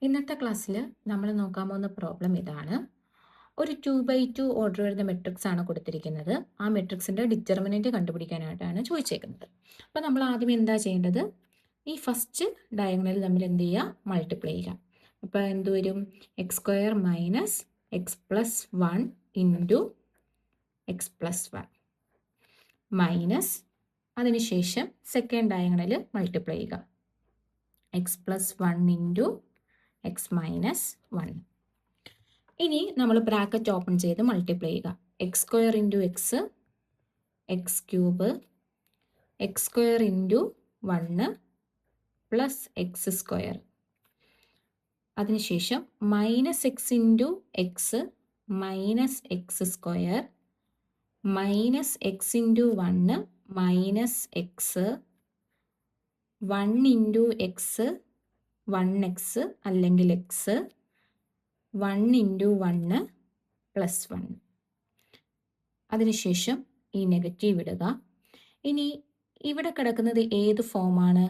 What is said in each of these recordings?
ഇന്നത്തെ ക്ലാസ്സിൽ നമ്മൾ നോക്കാൻ പോകുന്ന പ്രോബ്ലം ഇതാണ്. ഒരു 2/2 ഓർഡർ വരുന്ന മെട്രിക്സ് ആണ് കൊടുത്തിരിക്കുന്നത്. ആ മെട്രിക്സിൻ്റെ ഡിറ്റർമിനൻറ്റ് കണ്ടുപിടിക്കാനായിട്ടാണ് ചോദിച്ചേക്കുന്നത്. അപ്പോൾ നമ്മൾ ആദ്യം എന്താ ചെയ്യേണ്ടത്? ഈ ഫസ്റ്റ് ഡയഗണൽ തമ്മിൽ എന്ത് ചെയ്യുക? മൾട്ടിപ്ലൈ ചെയ്യുക. അപ്പോൾ എന്ത് വരും? X square minus x plus 1 into x plus 1 minus അതിനുശേഷം സെക്കൻഡ് ഡയഗണൽ മൾട്ടിപ്ലൈ ചെയ്യുക. X plus 1 into x minus 1. ഇനി നമ്മൾ ബ്രാക്കറ്റ് ഓപ്പൺ ചെയ്ത് മൾട്ടിപ്ലൈ ചെയ്യുക. X square into x, x cube, x square into 1 plus x square. അതിനുശേഷം minus x into x minus x square minus x into 1 minus x 1 into x 1x അല്ലെങ്കിൽ X 1 into 1 plus 1. അതിനുശേഷം ഈ negative ഇടുക. ഇനി ഇവിടെ കിടക്കുന്നത് ഏത് ഫോമാണ്?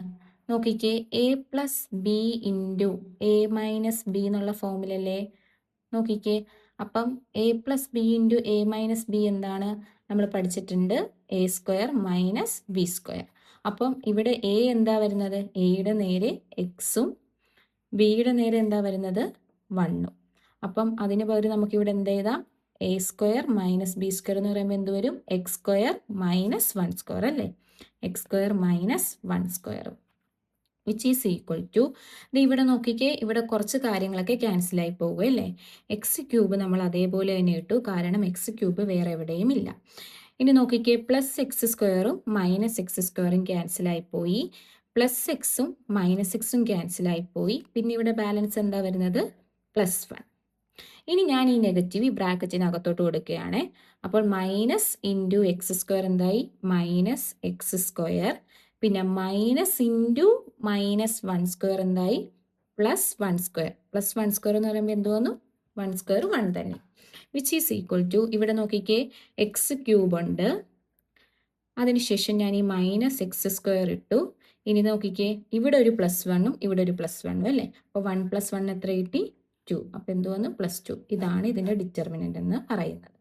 നോക്കിക്കേ, A plus B into A minus B എന്നുള്ള ഫോമിലല്ലേ? നോക്കിക്കേ, അപ്പം A plus B into A minus B എന്താണ്? നമ്മൾ പഠിച്ചിട്ടുണ്ട്, A square minus b square. അപ്പം ഇവിടെ എ എന്താ വരുന്നത്? എയുടെ നേരെ എക്സും ബിയുടെ നേരെ എന്താ വരുന്നത്? 1. അപ്പം അതിന് പകരം നമുക്കിവിടെ എന്ത് എഴുതാം? A square minus b square എന്ന് പറയുമ്പോൾ എന്ത് വരും? എക്സ് സ്ക്വയർ മൈനസ് 1 സ്ക്വയർ അല്ലേ? X square minus 1 square which is equal to, ഇത് ഇവിടെ നോക്കിക്കേ, ഇവിടെ കുറച്ച് കാര്യങ്ങളൊക്കെ ക്യാൻസലായി പോകുമല്ലേ? എക്സ് ക്യൂബ് നമ്മൾ അതേപോലെ തന്നെ ഇട്ടു, കാരണം എക്സ് ക്യൂബ് വേറെ എവിടെയും ഇല്ല. ഇനി നോക്കിക്കേ, പ്ലസ് എക്സ് സ്ക്വയറും മൈനസ് എക്സ് സ്ക്വയറും ക്യാൻസലായി പോയി, പ്ലസ് എക്സും മൈനസ് എക്സും ക്യാൻസലായി പോയി. പിന്നെ ഇവിടെ ബാലൻസ് എന്താ വരുന്നത്? പ്ലസ് 1. ഇനി ഞാൻ ഈ നെഗറ്റീവ് ഈ ബ്രാക്കറ്റിനകത്തോട്ട് കൊടുക്കുകയാണ്. അപ്പോൾ മൈനസ് ഇൻറ്റു എക്സ് സ്ക്വയർ എന്തായി? Minus x square. പിന്നെ മൈനസ് ഇൻറ്റു മൈനസ് 1 സ്ക്വയർ എന്തായി? Plus 1 square. പ്ലസ് 1 സ്ക്വയർ എന്ന് പറയുമ്പോൾ എന്ത് വന്നു? 1 സ്ക്വയർ 1 തന്നെ വിച്ച് ഈസ് ഈക്വൽ ടു, ഇവിടെ നോക്കിക്കേ, എക്സ് ക്യൂബ് ഉണ്ട്, അതിനുശേഷം ഞാൻ ഈ മൈനസ് എക്സ് സ്ക്വയർ ഇട്ടു. ഇനി നോക്കിക്കേ, ഇവിടെ ഒരു പ്ലസ് 1ഉം ഇവിടെ ഒരു പ്ലസ് 1ഉം അല്ലേ? അപ്പോൾ 1 + 1 എത്ര കിട്ടി? 2. അപ്പോൾ എന്ത് വന്നു? +2. ഇതാണ് ഇതിൻ്റെ ഡിറ്റർമിനൻ്റ് എന്ന് പറയുന്നത്.